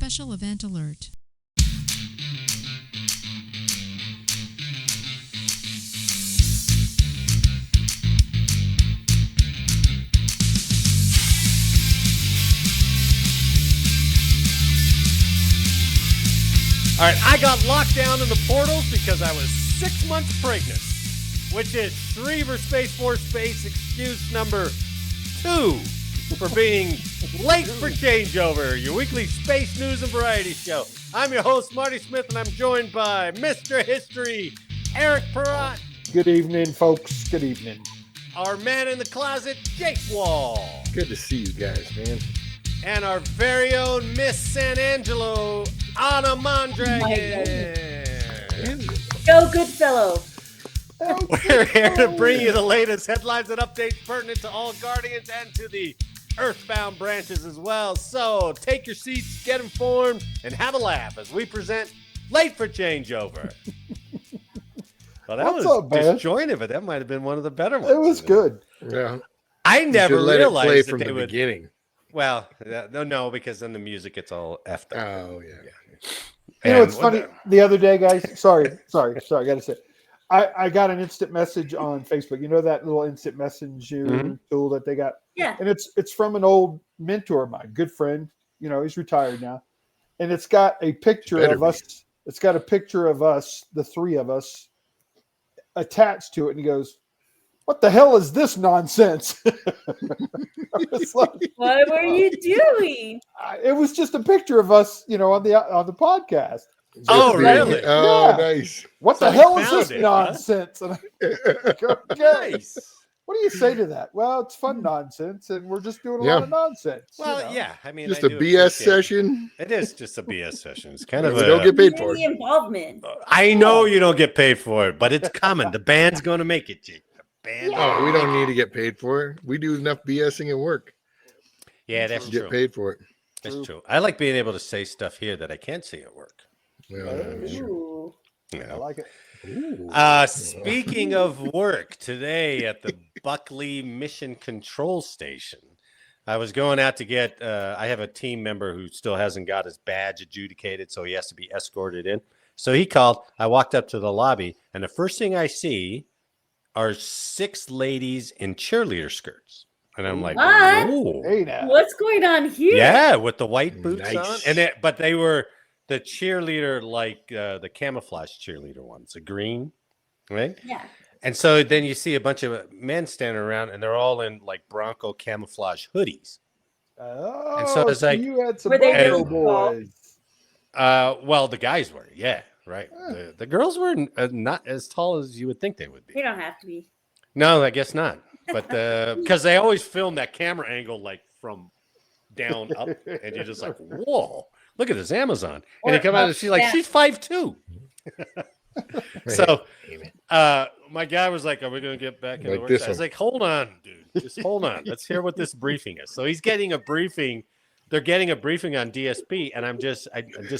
Special event alert. All right, I got locked down in the portals because I was 6 months pregnant, which is 3 for Space Force Space excuse number 2 for being late for changeover, your weekly space news and variety show. I'm your host, Marty Smith, and I'm joined by Mr. History, Eric Perrott. Good evening, folks. Good evening. Our man in the closet, Jake Wall. Good to see you guys, man. And our very own Miss San Angelo, Anna Mondragon. Go, Goodfellow. We're here to bring you the latest headlines and updates pertinent to all Guardians and to the Earthbound branches as well. So take your seats, get informed, and have a laugh as we present Late for Changeover. Well, that What's was up, man? disjointed, but that might have been one of the better ones. It was good. Yeah, I never let it play realized from that they the would. beginning. Well, no, because then the music gets all effed up. Oh yeah. You know, it's funny. The other day, guys. Sorry. I got to say, I got an instant message on Facebook. You know that little instant messenger tool that they got? Yeah. And it's from an old mentor of mine, good friend. You know, he's retired now, and it's got a picture of us. It's got a picture of us, the 3 of us, attached to it, and he goes, "What the hell is this nonsense?" I was like, What were you doing? it was just a picture of us, you know, on the podcast. Oh, really? Oh, Yeah. Nice. What So the he hell is found this it, nonsense? And I go, okay. Nice. What do you say to that? Well, it's fun nonsense, and we're just doing a lot of nonsense. Well, you know? yeah. I mean, Just I a do BS appreciate it. session. It is just a BS session. It's kind of We a. don't get paid for The it. involvement. I know you don't get paid for it, but it's coming. The band's going to make it, Jake. The band. Oh, we don't need to get paid for it. We do enough BSing at work. Yeah, that's to true. get paid for it. That's true. I like being able to say stuff here that I can't say at work. Well, Ooh. You I know? like it. Speaking of work, today at the Buckley Mission Control Station, I was going out to get. I have a team member who still hasn't got his badge adjudicated, so he has to be escorted in. So he called. I walked up to the lobby, and the first thing I see are 6 ladies in cheerleader skirts, and I'm like, What? "Whoa, Hey now. What's going on here? yeah!" With the white boots Nice. on, and but they were the cheerleader, like the camouflage cheerleader ones, the green, right? Yeah. And so then you see a bunch of men standing around, and they're all in like Bronco camouflage hoodies. Oh, And so it's like- you had some Were they Bronco really tall? boys. Well, the guys were, yeah, right. The girls were not as tall as you would think they would They be. don't have to be. No, I guess not. But because they always film that camera angle like from down up, and you're just like, whoa, look at this Amazon. And you come out and she's like, she's 5'2". So my guy was like, are we going to get back in the Like work? this I was one. like, hold on, dude. Just hold on. Let's hear what this briefing is. So he's getting a briefing. They're getting a briefing on DSP, and I'm just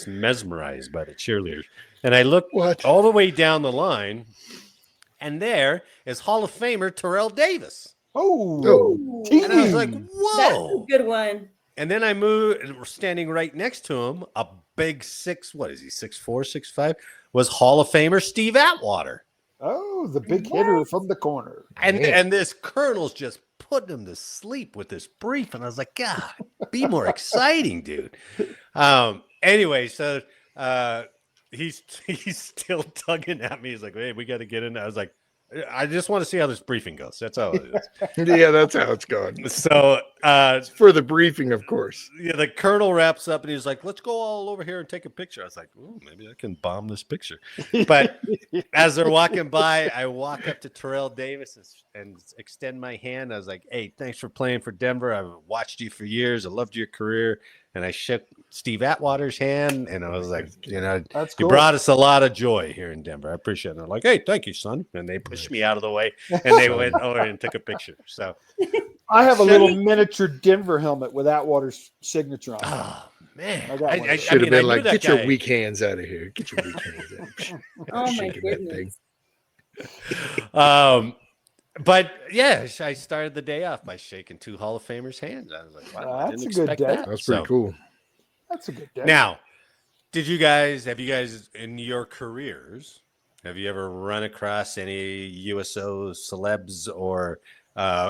mesmerized by the cheerleaders. And I look What? all the way down the line, and there is Hall of Famer Terrell Davis. Oh, Ooh. And I was like, team. That's a whoa. good one. And then I moved, and we're standing right next to him, a big 6, what is he, 6'4", 6'5", was Hall of Famer Steve Atwater. Oh, the big hitter from the corner. And Man. and this colonel's just putting him to sleep with this brief. And I was like, God, be more exciting, dude. Anyway, so he's still tugging at me. He's like, hey, we got to get in. I was like, I just want to see how this briefing goes. That's all it is. Yeah, that's how it's going. So For the briefing, of course. yeah, the colonel wraps up and he's like, let's go all over here and take a picture. I was like, ooh, maybe I can bomb this picture. But as they're walking by, I walk up to Terrell Davis and extend my hand. I was like, hey, thanks for playing for Denver. I've watched you for years. I loved your career. And I shook Steve Atwater's hand, and I was like, you know, That's you cool. brought us a lot of joy here in Denver. I appreciate it. And they're like, hey, thank you, son. And they pushed me out of the way, and they went over and took a picture. So, I have a Should little we- miniature Denver helmet with Atwater's signature on it. oh, man. I got one. Should have mean, I been knew like, that get your guy- weak hands out of here. Get your weak hands out. Oh my Shaking that goodness. thing. But yeah, I started the day off by shaking 2 Hall of Famers' hands. I was like, wow, I That's didn't a good expect day. that. That's pretty So, cool. That's a good day. Now, have you guys in your careers, have you ever run across any USO celebs or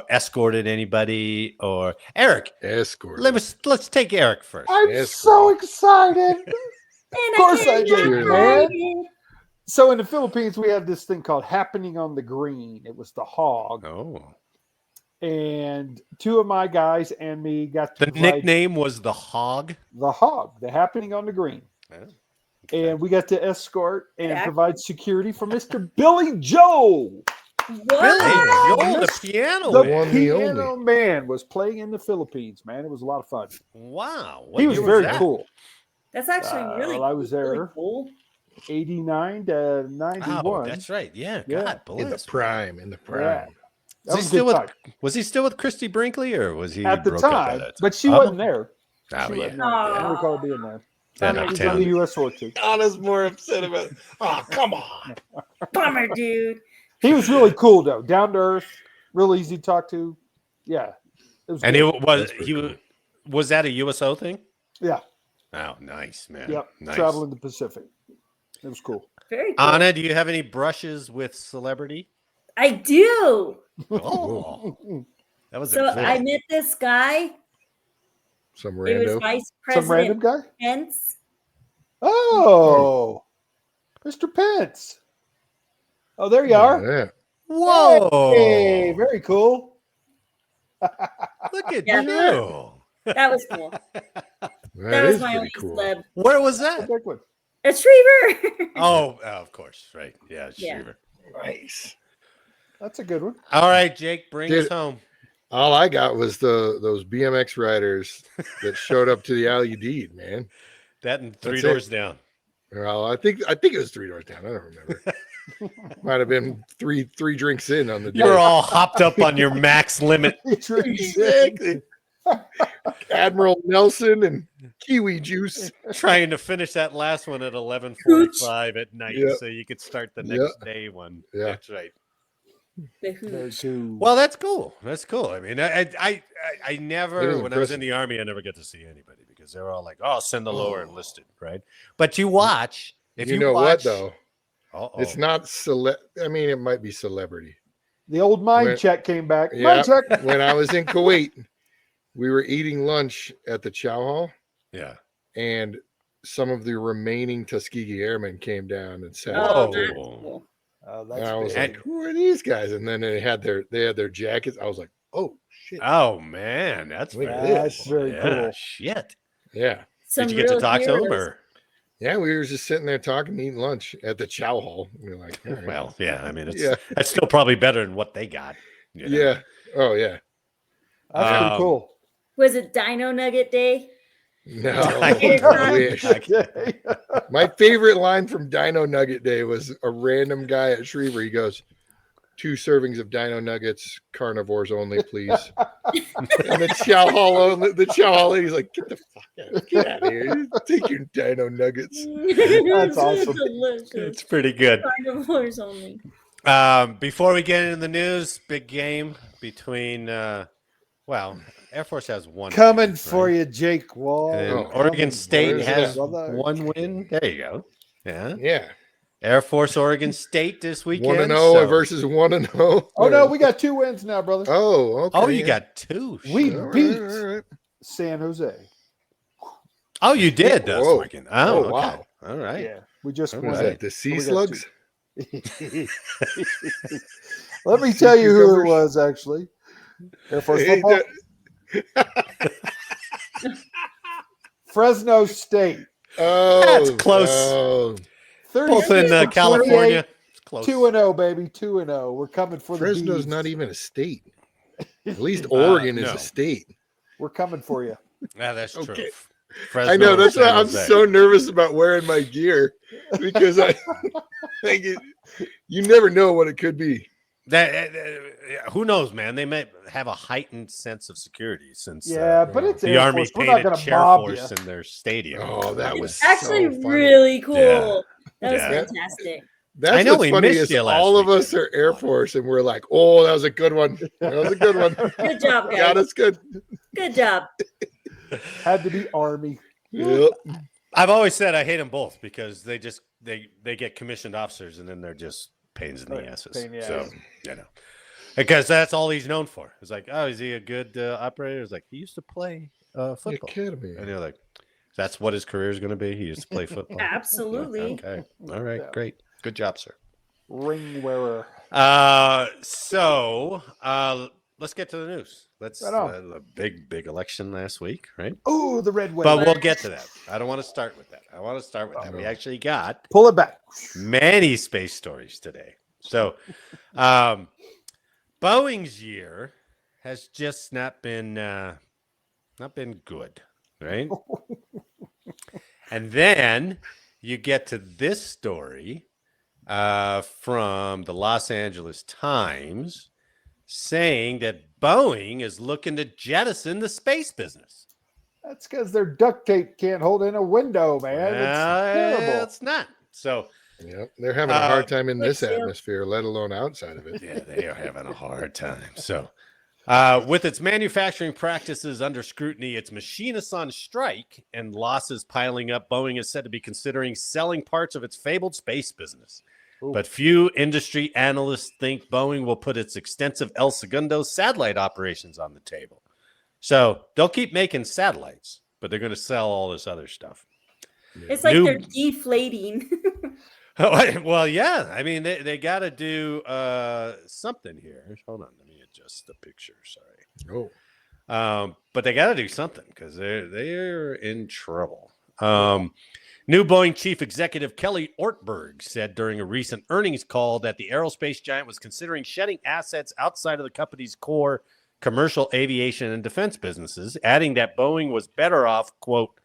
escorted anybody? Or Eric, Escort. let's take Eric first. I'm Escort. so excited. And Of course I can't did, hide man. it. So in the Philippines, we have this thing called Happening on the Green. It was the hog. Oh, And two of my guys and me got to the provide nickname was the Hog. the hog, the Happening on the Green. Oh, And we got to escort and Yeah. provide security for Mr. Billy Joe. What? Billy Joel, the piano The man. one, the piano man was playing in the Philippines, man. It was a lot of fun. Wow, what He was year very that? cool. That's actually really well, I was really there. cool. 89 to 91. Oh, that's right. Yeah, Yeah. God In the bless. prime. Yeah. Was That he was a still good with? time. Was he still with Christy Brinkley, or was he At the broke up by time, that but she Oh. wasn't there. Oh, She yeah. wasn't there. I don't Aw. recall her being there. That She was uptown. on the U.S. war too. Anna's more upset about. Oh, come on. Bummer, dude. He was really cool though, down to earth, real easy to talk to. Yeah, it was. And good. was was that a USO thing? Yeah, Oh, nice, man. yep. Nice. Traveling the Pacific. It was cool. Very cool. Anna, do you have any brushes with celebrity? I do. Oh, that was So a good. I met this guy. Some It was rando. Vice Some random President guy. Pence. Oh, Mr. Pence. Oh, there you are. Yeah. Whoa! Hey, very cool. Look at Yeah. you. That was cool. That That was is my pretty only cool. celeb. Where was that? Big one. A Triever. Oh, of course, right. Yeah, Yeah. Shriver. Nice. That's a good one. All right, Jake, bring Dude. us home. All I got was those BMX riders that showed up to the alley deed, man. That and Three That's Doors it. Down. Well, I think it was 3 doors down. I don't remember. Might have been three drinks in on the day. You're all hopped up on your max limit. Exactly. Admiral Nelson and kiwi juice. Trying to finish that last one at 11:45 at night, Yeah. so you could start the Yeah. next day one. Yeah. That's right. The Hooch. Well, that's cool. That's cool. I mean, I never, It is when I was impressive. in the Army, I never get to see anybody because they're all like, "Oh, send the lower enlisted," right? But you watch. If you you know watch, what though? It's not I mean, it might be celebrity. The old mind When- check came back. Yeah. Mind check. When I was in Kuwait, we were eating lunch at the chow hall, Yeah. and some of the remaining Tuskegee airmen came down and sat. Oh, Whoa. that's cool. Oh, And I was big. like, "Who are these guys?" And then they had their jackets. I was like, "Oh shit!" Oh man, that's Look very, at That's this. very yeah, cool. Shit. Yeah, Some Did you get to real talk to him, heroes. or? yeah. We were just sitting there talking, eating lunch at the chow hall. We were like, "All right." Well, yeah. I mean, it's Yeah. that's still probably better than what they got. you know? Yeah. Oh yeah. That's pretty Um, cool. Was it Dino Nugget Day? No, Dino I wish. Okay. My favorite line from Dino Nugget Day was a random guy at Schriever. He goes, 2 servings of Dino Nuggets, carnivores only, please. And the chow hall lady's like, get the fuck out, get out of here. Take your Dino Nuggets. That's awesome. Delicious. It's pretty good. Carnivores only. Before we get into the news, big game between, Air Force has one Coming win, for right? you, Jake Wall. And Oh, Oregon coming State for you, has brother. one win. There you go. Yeah. Yeah. Air Force, Oregon State this weekend. 1-0 so- versus 1-0. Oh no, we got 2 wins now, brother. Oh, okay. Oh, you got 2. We Shit. All right, beat all right. San Jose. Oh, you did this Whoa. weekend. Oh, Oh, okay. wow. All right. Yeah, we just All won. Was right. that the Sea We got Slugs? Let me tell you who it Cucumbers? was actually. Air Force Hey, football. Fresno State. Oh, That's close. Oh, 30 Both in California. It's close. 2-0, baby. 2-0. We're coming for the Fresno's bees. not even a state. At least Oregon is no. a state. We're coming for you. Yeah, that's true. Okay. Fresno I know. That's and why San I'm Jose. so nervous about wearing my gear because I think you never know what it could be. Who knows, man? They may have a heightened sense of security since Yeah, but it's the Air Army Force. We're not painted going to Chair mob Force you. in their stadium. Oh, that was It's actually so funny. really cool. Yeah. That was Yeah. fantastic. That's I know what's we funny missed is you last all of weekend. us are Air Force and we're like, oh, that was a good one. That was a good one. Good job, Got guys. us good. Good job. Had to be Army. Yep. I've always said I hate them both because they get commissioned officers and then they're just pains in the asses. So, because that's all he's known for. It's like, oh, is he a good operator? It's like, he used to play football. Academy. And you're like, that's what his career is going to be? He used to play football? Absolutely. Okay. All right. Great. Good job, sir. Ring wearer. So let's get to the news. Let's a big election last week, right? Oh, the red wave. But we'll get to that. I don't want to start with that. I want to start with that. We actually got pull it back. Many space stories today. So, Boeing's year has just not been good, right? And then you get to this story from the Los Angeles Times saying that Boeing is looking to jettison the space business. That's because their duct tape can't hold in a window, man. It's terrible. It's not. So, they're having a hard time in this atmosphere, let alone outside of it. Yeah, they are having a hard time. So, with its manufacturing practices under scrutiny, its machinists on strike, and losses piling up, Boeing is said to be considering selling parts of its fabled space business. Ooh. But few industry analysts think Boeing will put its extensive El Segundo satellite operations on the table. So they'll keep making satellites, but they're going to sell all this other stuff. It's like they're deflating. Well, yeah. I mean, they got to do something here. Hold on. Let me adjust the picture. Sorry. But they got to do something because they're in trouble. New Boeing chief executive Kelly Ortberg said during a recent earnings call that the aerospace giant was considering shedding assets outside of the company's core commercial aviation and defense businesses, adding that Boeing was better off, quote,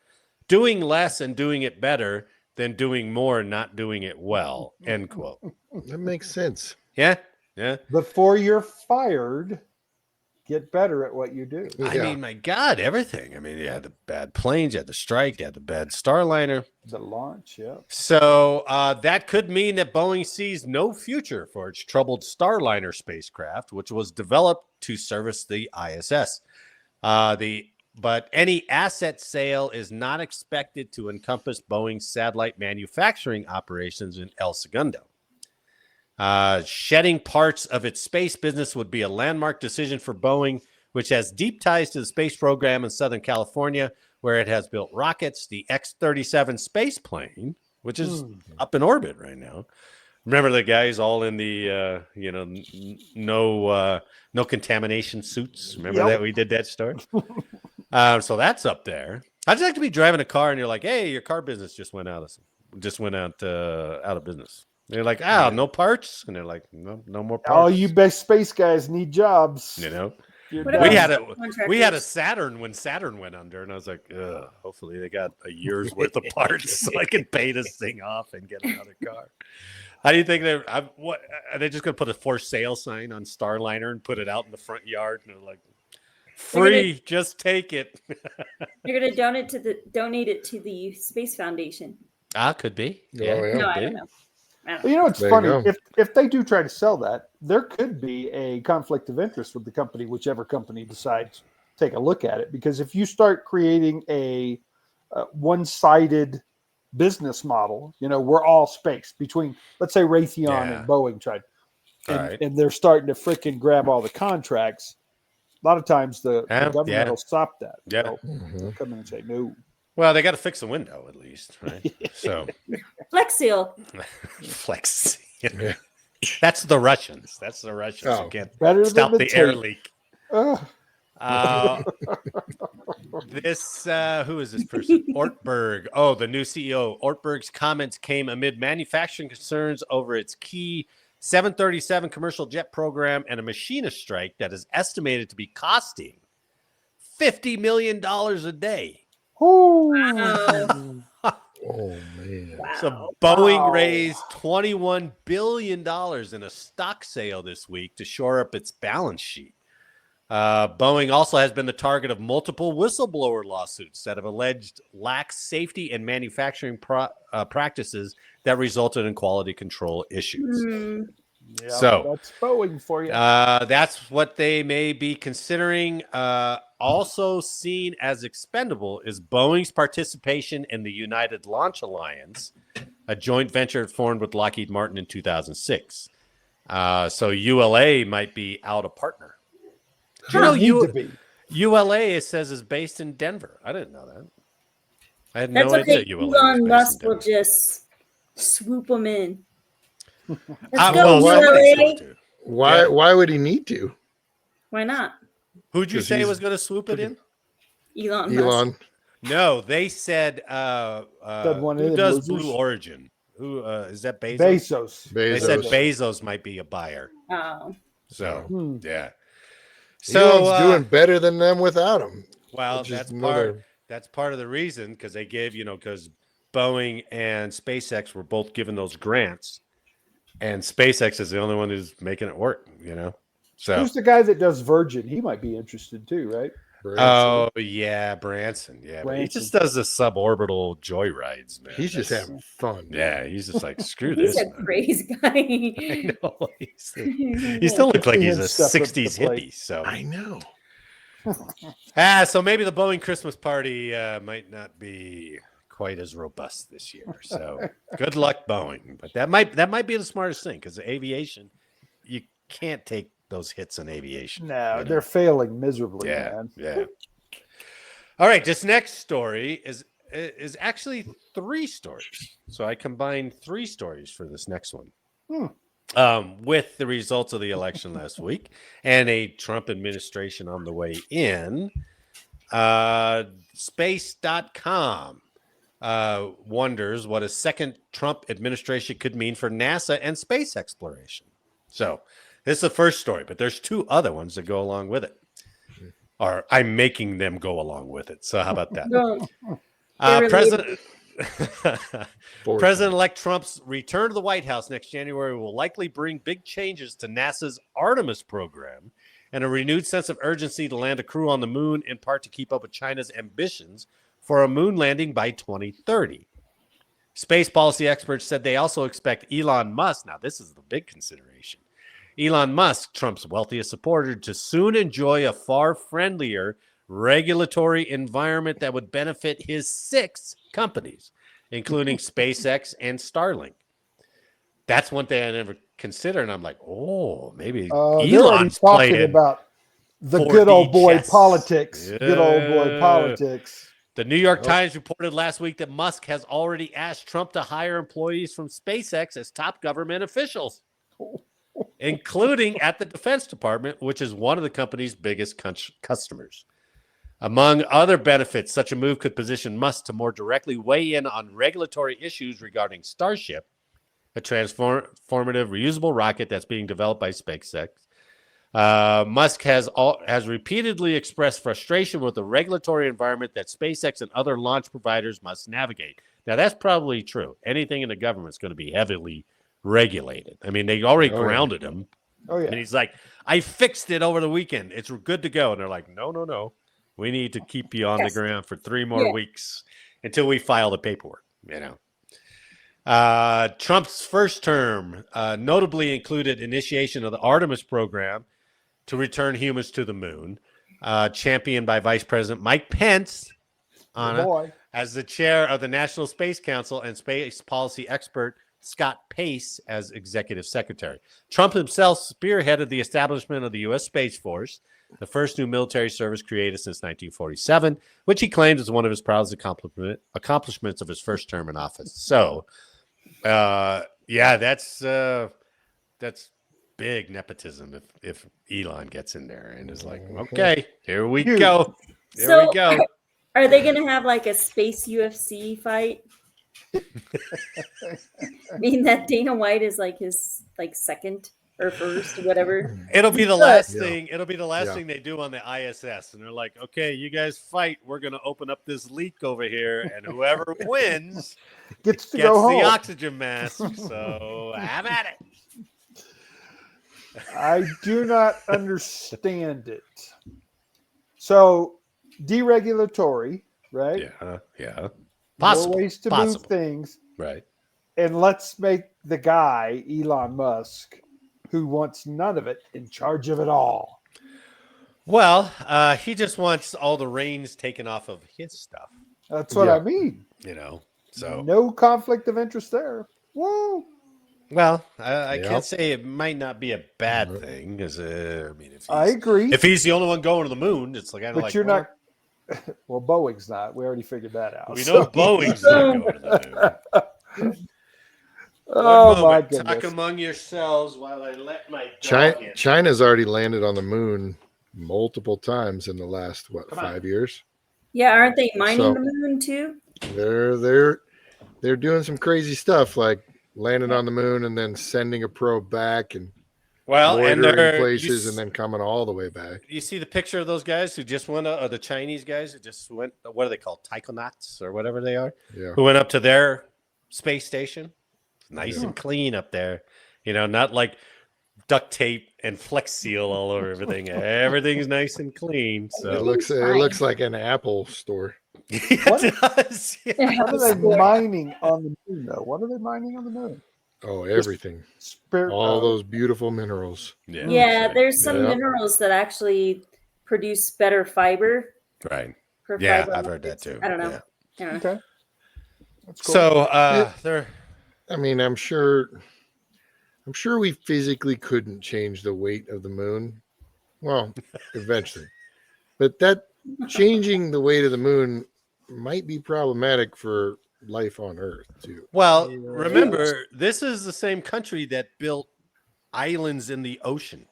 doing less and doing it better than doing more and not doing it well, end quote. That makes sense. Yeah. Before you're fired, get better at what you do. I mean, my God, everything. I mean, you had the bad planes, you had the strike, you had the bad Starliner. The launch, yeah. So that could mean that Boeing sees no future for its troubled Starliner spacecraft, which was developed to service the ISS. But any asset sale is not expected to encompass Boeing's satellite manufacturing operations in El Segundo. Shedding parts of its space business would be a landmark decision for Boeing, which has deep ties to the space program in Southern California, where it has built rockets, the X-37 space plane, which is up in orbit right now. Remember the guys all in the, no contamination suits? Remember that we did that story? So that's up there. How'd you like to be driving a car and you're like, hey, your car business just went out of business? They're like, no parts, and they're like, no more parts. All you best space guys need jobs. You know, we had a Saturn when Saturn went under, and I was like, hopefully they got a year's worth of parts so I can pay this thing off and get another car. How do you think are they just going to put a for sale sign on Starliner and put it out in the front yard? And they're like, free, just take it. They're going to donate it to the Space Foundation. Could be. Yeah. No, I don't know. You know, it's funny. If they do try to sell that, there could be a conflict of interest with the company, whichever company decides to take a look at it. Because if you start creating a one-sided business model, we're all space between, let's say, Raytheon and Boeing tried, and they're starting to frickin' grab all the contracts. A lot of times the government will stop that. Yeah. They'll come in and say, no. Well, they got to fix the window at least, right? So, Flex Seal. Flex Seal. Yeah. That's the Russians. Who can't stop the air leak. This who is this person? Ortberg. Oh, the new CEO. Ortberg's comments came amid manufacturing concerns over its key 737 commercial jet program and a machinist strike that is estimated to be costing $50 million a day. Oh, man. Wow. So Boeing raised $21 billion in a stock sale this week to shore up its balance sheet. Boeing also has been the target of multiple whistleblower lawsuits that have alleged lax safety and manufacturing practices that resulted in quality control issues. So that's Boeing for you. That's what they may be considering. also seen as expendable is Boeing's participation in the United Launch Alliance, a joint venture formed with Lockheed Martin in 2006. So ULA might be out a partner. You know, need to be. ULA, it says, is based in Denver. I didn't know that. I had That's no okay. idea ULA was Elon based Musk in will Denver. just swoop them in. Let's Well, go, somebody's ULA. going to. Why would he need to? Why not? Who'd you 'Cause say he's was going to swoop it in? Elon Musk. Elon. No, they said one of who them does losers. Blue Origin? Who is that? Bezos? Bezos. They said Bezos. Bezos might be a buyer. Oh. So yeah. So Elon's doing better than them without him. well, Which is that's another- part of the reason, because they gave, because Boeing and SpaceX were both given those grants, and SpaceX is the only one who's making it work. So Who's the guy that does Virgin? He might be interested too, right? oh yeah, Branson. Yeah, but he Branson. just does the suborbital joyrides, man. He's just That's- having fun. Yeah, he's just like, screw He's this. a man. crazy I guy. know. He still looks like he's a Step up to the 60s plate. hippie. So I know. so maybe the Boeing Christmas party might not be quite as robust this year. So good luck, Boeing. But that might be the smartest thing, because aviation, you can't take those hits in aviation. No, they're failing miserably, Yeah, man. yeah. All right, this next story is actually 3 stories. So I combined 3 stories for this next one. With the results of the election last week and a Trump administration on the way in. Space.com wonders what a second Trump administration could mean for NASA and space exploration. So this is the first story, but there's 2 other ones that go along with it. Or I'm making them go along with it. So how about that? No. They're President-elect Trump's return to the White House next January will likely bring big changes to NASA's Artemis program and a renewed sense of urgency to land a crew on the moon, in part to keep up with China's ambitions for a moon landing by 2030. Space policy experts said they also expect Elon Musk, now this is the big consideration, Elon Musk, Trump's wealthiest supporter, to soon enjoy a far friendlier regulatory environment that would benefit his 6 companies, including SpaceX and Starlink. That's one thing I never considered, and I'm like, oh, maybe They're already Elon's talking playing about the 4D good old boy chess. politics. Yeah. Good old boy politics. The New York Times reported last week that Musk has already asked Trump to hire employees from SpaceX as top government officials, including at the Defense Department, which is one of the company's biggest customers. Among other benefits, such a move could position Musk to more directly weigh in on regulatory issues regarding Starship, a transformative reusable rocket that's being developed by SpaceX. Musk has repeatedly expressed frustration with the regulatory environment that SpaceX and other launch providers must navigate. Now, that's probably true. Anything in the government is going to be heavily regulated. I mean, they already grounded him. Oh, yeah. And he's like, I fixed it over the weekend. It's good to go. And they're like, no. We need to keep you on the ground for 3 more weeks until we file the paperwork, Trump's first term notably included initiation of the Artemis program to return humans to the moon, championed by Vice President Mike Pence as the chair of the National Space Council and space policy expert Scott Pace as executive secretary. Trump himself spearheaded the establishment of the U.S. Space Force, the first new military service created since 1947, which he claimed is one of his proudest accomplishments of his first term in office. So, that's big nepotism if Elon gets in there and is like, okay, here we go. Here we go. Are they going to have like a space UFC fight? I mean, that Dana White is like his second or first, whatever. It'll be the last thing. It'll be the last thing they do on the ISS, and they're like, "Okay, you guys fight. We're going to open up this leak over here, and whoever wins gets to go home. The oxygen mask." So have at it. I do not understand it. So deregulatory, right? Yeah. More ways to move things, right? And let's make the guy Elon Musk, who wants none of it, in charge of it all. Well, he just wants all the reins taken off of his stuff, That's what I mean. So No conflict of interest there. Whoa. well, I Yep. can't say it might not be a bad thing, because I agree. if he's the only one going to the moon, it's like But you're not. Well, Boeing's not. We already figured that out. We know Boeing's not going to the moon. Oh my Talk goodness. among yourselves while I let my dog in. China's already landed on the moon multiple times in the last 5 years. Yeah, aren't they mining So- the moon too? They're doing some crazy stuff, like landing on the moon and then sending a probe back and loitering places and then coming all the way back. You see the picture of those guys who just went, or the Chinese guys who just went, what are they called? Taikonauts or whatever they are, Yeah. who went up to their space station. Nice and clean up there. Not like duct tape and Flex Seal all over everything. Everything's nice and clean. So It looks like an Apple store. it does. Yeah. What are they mining on the moon, though? What are they mining on the moon? Oh, everything. Spirit, All those beautiful minerals. Yeah, there's some Yeah. minerals that actually produce better fiber. Right. For Yeah, fiber I've heard that optics. too. I don't know. Yeah. Yeah. Okay. That's cool. So they're I mean, I'm sure we physically couldn't change the weight of the moon. Well, eventually. But that changing the weight of the moon might be problematic for life on Earth too. well. Remember, this is the same country that built islands in the ocean.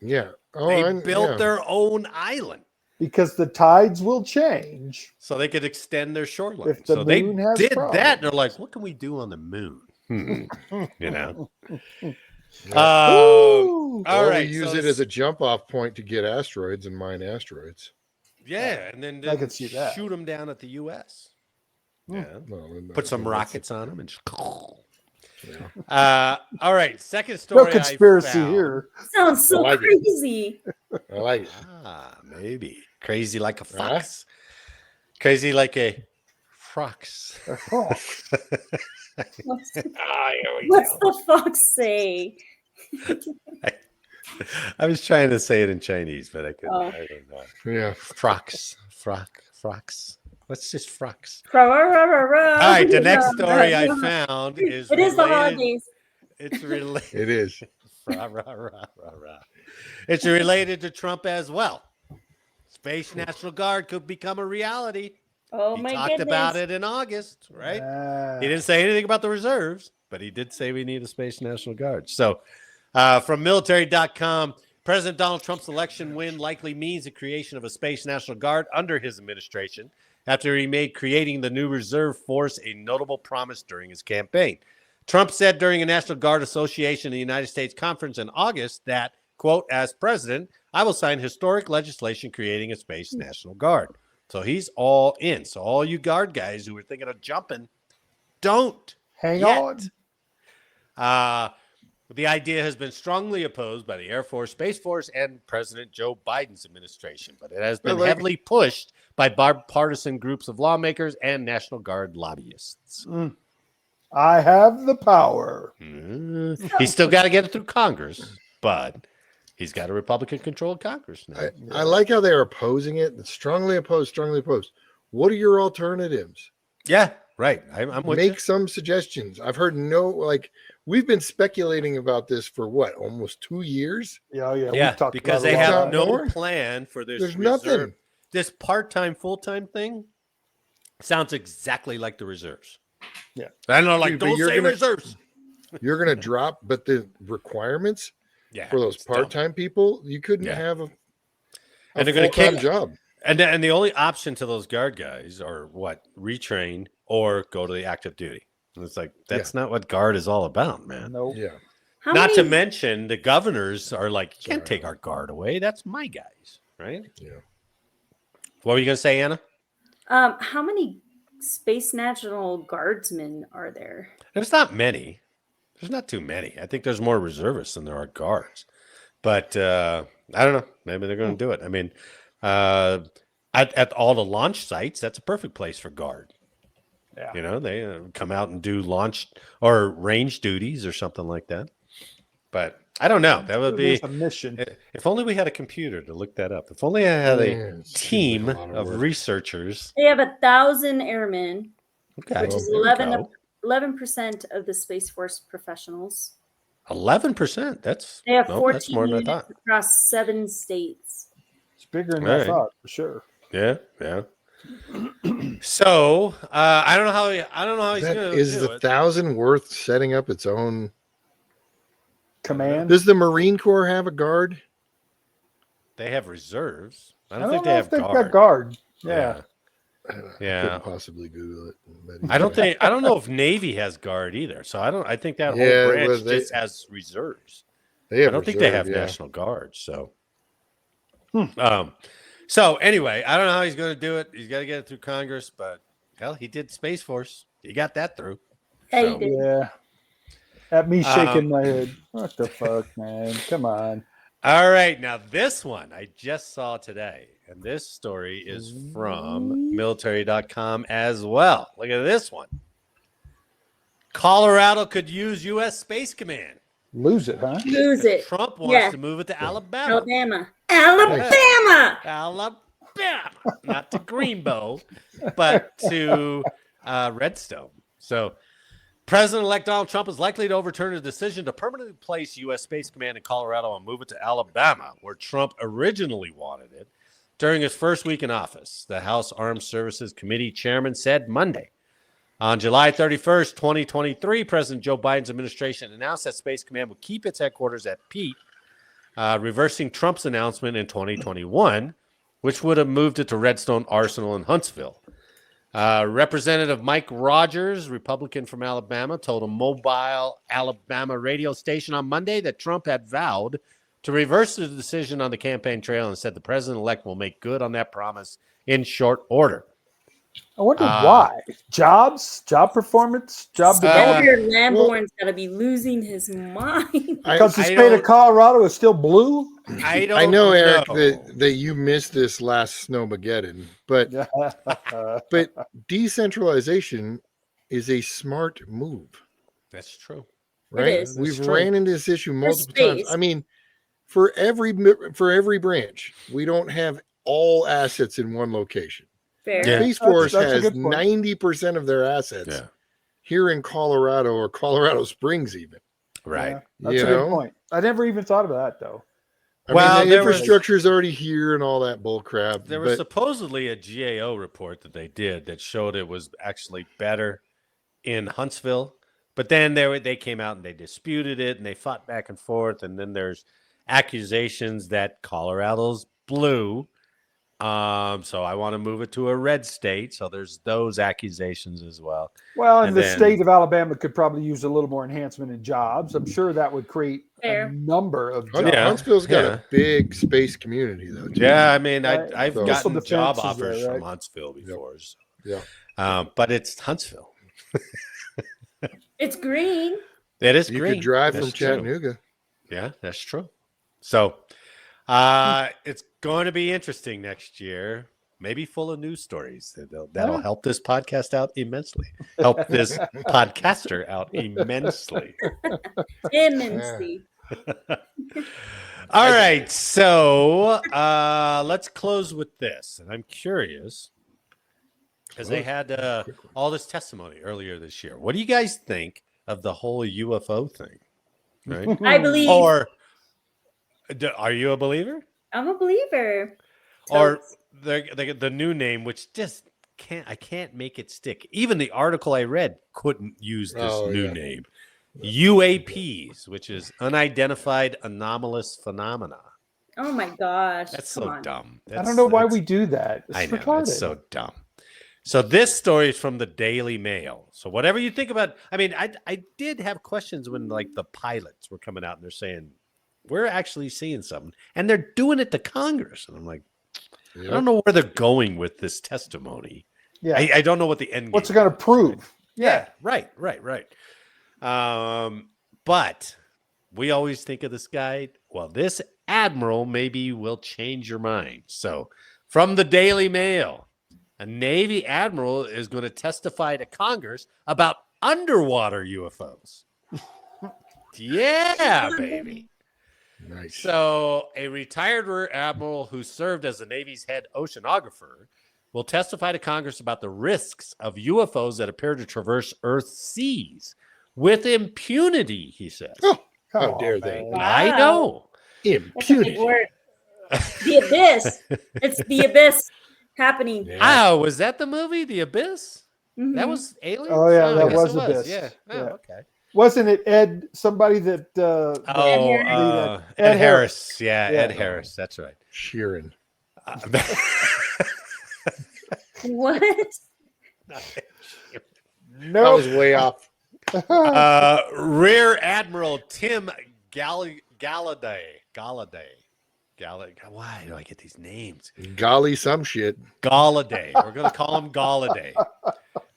Yeah. Oh, They built their own island Because the tides will change. so they could extend their shoreline. If the So they moon has did problems. that. And they're like, what can we do on the moon? You know. Ooh. All Or right. we use so it as a jump off point to get asteroids and mine asteroids. yeah, and then I could see that. shoot them down at the U.S. Yeah. Well, Put some that's- rockets on them and just. Yeah. All right. Second story. No conspiracy I found. here. Sounds so I like it. crazy. I like it. Maybe crazy like a fox. Crazy like a fox. What's the fox say? I was trying to say it in Chinese, but I couldn't. Oh. I don't know. Yeah. Frox. What's just frox? All All right, the next story I found is It is the related- holidays. It's related. It is. Rah, rah, rah, rah, rah. It's related to Trump as well. Space National Guard could become a reality. Oh He my talked goodness. about it in August, right? He didn't say anything about the reserves, but he did say we need a Space National Guard. So from military.com, President Donald Trump's election win likely means the creation of a Space National Guard under his administration after he made creating the new reserve force a notable promise during his campaign. Trump said during a National Guard Association in the United States conference in August that, quote, as president, I will sign historic legislation creating a Space National Guard. So he's all in. So all you guard guys who were thinking of jumping, don't. Hang yet. on. The idea has been strongly opposed by the Air Force, Space Force, and President Joe Biden's administration, but it has been heavily pushed by bipartisan groups of lawmakers and National Guard lobbyists. I have the power. He's still got to get it through Congress, but he's got a Republican-controlled Congress now. I like how they're opposing it. Strongly opposed, strongly opposed. What are your alternatives? Yeah, right. I'm with Make you. some suggestions. I've heard we've been speculating about this for what, almost 2 years? Yeah. Yeah, we've talked because about it they a have lot. no plan for this. There's reserve. nothing. This part-time, full-time thing sounds exactly like the reserves. Yeah. I know, like, Dude, but don't you're say gonna- reserves. You're going to drop, but the requirements Yeah, for those it's dumb. part-time people, you couldn't Yeah. have a And they're gonna full-time kick- job. And the only option to those guard guys are what? Retrain or go to the active duty. And it's like, that's not what guard is all about, man. Nope. Yeah. How Not many, to mention the governors are like, you can't take our guard away. That's my guys, right? Yeah. What were you going to say, Anna? how many Space National Guardsmen are there? There's not many. There's not too many. I think there's more reservists than there are guards. But I don't know. Maybe they're going to do it. I mean, at all the launch sites, that's a perfect place for guard. Yeah. You know, they come out and do launch or range duties or something like that. But I don't know. That would be There's a mission. if only we had a computer to look that up. If only I had a Yeah, it seems team like a lot of of work. researchers. They have 1,000 airmen, Okay, which is there we 11% of the Space Force professionals. 11%. That's They have no, 14 that's more than I units thought. across 7 states. It's bigger than All I right. thought, for sure. Yeah. So I don't know how he's going to Is do the it. 1,000 worth setting up its own Command. Does the Marine Corps have a guard? They have reserves. I I don't don't think know they if have they've guard. got guard. Yeah. I don't know. Yeah. I couldn't possibly Google it. But I don't know if Navy has guard either. So I think that Yeah, whole branch well, they- just has reserves. They have I don't think they have reserve, yeah. National Guard. So so anyway, I don't know how he's going to do it. He's got to get it through Congress, but hell, he did Space Force. He got that through. Yeah, So- you did. Yeah. At me shaking my head. What the fuck, man? Come on. All right, now this one I just saw today, and this story is from military.com as well. Look at this one. Colorado could use U.S. Space Command. Lose it, huh? Lose it. Trump wants Yeah. to move it to Alabama. Alabama. Not to Greenbow, but to Redstone. So President-elect Donald Trump is likely to overturn a decision to permanently place U.S. Space Command in Colorado and move it to Alabama, where Trump originally wanted it. During his first week in office, the House Armed Services Committee chairman said Monday. On July 31st, 2023, President Joe Biden's administration announced that Space Command would keep its headquarters at Pete, reversing Trump's announcement in 2021, which would have moved it to Redstone Arsenal in Huntsville. Representative Mike Rogers, Republican from Alabama, told a mobile Alabama radio station on Monday that Trump had vowed to reverse the decision on the campaign trail and said the president-elect will make good on that promise in short order. I wonder why. Jobs, job performance, job development. Senator Lamborn's got to be losing his mind. Because the I state don't- of Colorado is still blue. I don't I know, Eric, know. that you missed this last Snowmageddon, but decentralization is a smart move, That's true. right? is. We've It's true. ran into this issue multiple times. space. I mean, for every branch, we don't have all assets in one location. Fair. Yeah. Space Force that's a has good point. 90% of their assets Yeah. here in Colorado or Colorado Springs, even. Right. Yeah, that's You a good know? point. I never even thought of that, though. Well, I mean, the there was- infrastructure is already here and all that bull crap. There was but supposedly a GAO report that they did that showed it was actually better in Huntsville, but then they came out and they disputed it and they fought back and forth, and then there's accusations that Colorado's blue, so I want to move it to a red state. So there's those accusations as well. Well, and And the then- state of Alabama could probably use a little more enhancement in jobs. I'm sure that would create Fair. a number of Hun- jobs. Yeah. Huntsville's got Yeah. a big space community, though. Too. Yeah, I mean, Right. I've So- gotten Missile job defense is there, offers from right? Huntsville before, so. Yeah. But it's Huntsville. It's green. It is You green. could drive That's from true. Chattanooga. Yeah, that's true. So it's going to be interesting next year. Maybe full of news stories. That'll help this podcast out immensely. Help this podcaster out immensely. Immensely. All right. So let's close with this. And I'm curious, because they had all this testimony earlier this year. What do you guys think of the whole UFO thing? Right? I believe. Or are you a believer? I'm a believer. Or the new name, which just can't make it stick. Even the article I read couldn't use this new name. UAPs, which is unidentified anomalous phenomena. Oh my gosh. That's Come so on. dumb. I don't know why we do that. It's I know, retarded. it's so dumb. So this story is from the Daily Mail. So whatever you think about, I mean, I did have questions when like the pilots were coming out and they're saying, we're actually seeing something. And they're doing it to Congress. And I'm like, I don't know where they're going with this testimony. Yeah. I don't know what the end What's it game going to prove? Yeah, right. But we always think of this guy. Well, this admiral maybe will change your mind. So from the Daily Mail, a Navy admiral is going to testify to Congress about underwater UFOs. Yeah, baby. Nice. So, a retired Rear Admiral who served as the Navy's head oceanographer will testify to Congress about the risks of UFOs that appear to traverse Earth's seas with impunity, he says. Oh, Come how on, dare they? man. I Wow. know. That's a big Impunity. word. The abyss. It's the abyss happening. Yeah. Oh, was that the movie, The Abyss? That Mhm. was Aliens? Oh, yeah, I that guess was it Abyss. Yeah. Oh, Yeah. okay. Wasn't it Ed, somebody that Ed Harris. Yeah, Yeah. Ed Harris. That's right. Sheeran. What? That was way off. Rear Admiral Tim Galladay. Why do I get these names? Golly, some shit. Galladay. We're going to call him Galladay.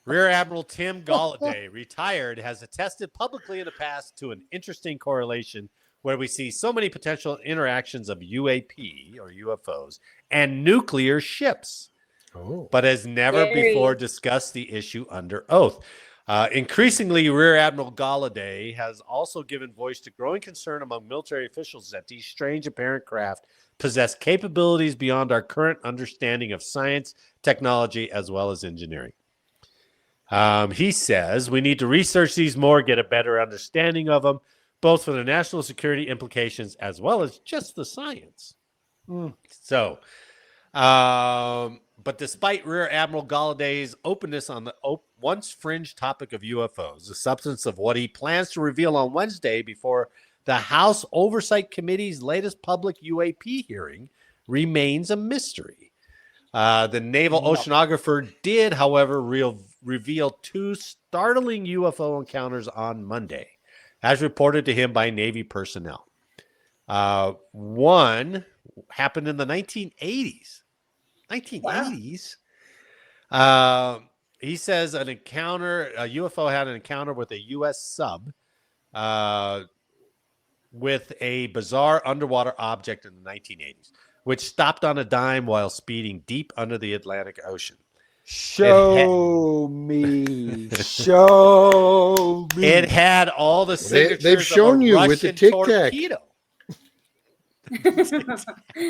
Rear Admiral Tim Galladay, retired, has attested publicly in the past to an interesting correlation where we see so many potential interactions of UAP or UFOs and nuclear ships, but has never before discussed the issue under oath. Increasingly, Rear Admiral Galladay has also given voice to growing concern among military officials that these strange apparent craft possess capabilities beyond our current understanding of science, technology, as well as engineering. He says we need to research these more, get a better understanding of them, both for the national security implications as well as just the science. So, but despite Rear Admiral Galladay's openness on the once fringe topic of UFOs, the substance of what he plans to reveal on Wednesday before the House Oversight Committee's latest public UAP hearing remains a mystery. The naval oceanographer did, however, reveal two startling UFO encounters on Monday, as reported to him by Navy personnel. One happened in the 1980s. 1980s. Wow. He says a UFO had an encounter with a U.S. sub with a bizarre underwater object in the 1980s, which stopped on a dime while speeding deep under the Atlantic Ocean. Show me. Show me. It had all the signatures They've shown of a you Russian with the Tic Tac. torpedo.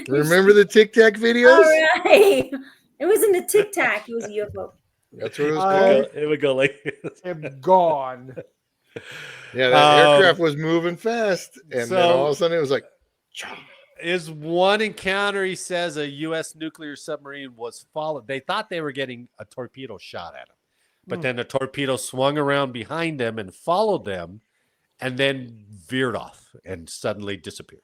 Remember the Tic Tac videos? All right. It wasn't a Tic Tac. It was a UFO. That's what it was called. It would go like this. am gone. Yeah, that aircraft was moving fast, and then all of a sudden it was like. Is one encounter, he says, a U.S. nuclear submarine was followed. They thought they were getting a torpedo shot at them, but then the torpedo swung around behind them and followed them, and then veered off and suddenly disappeared.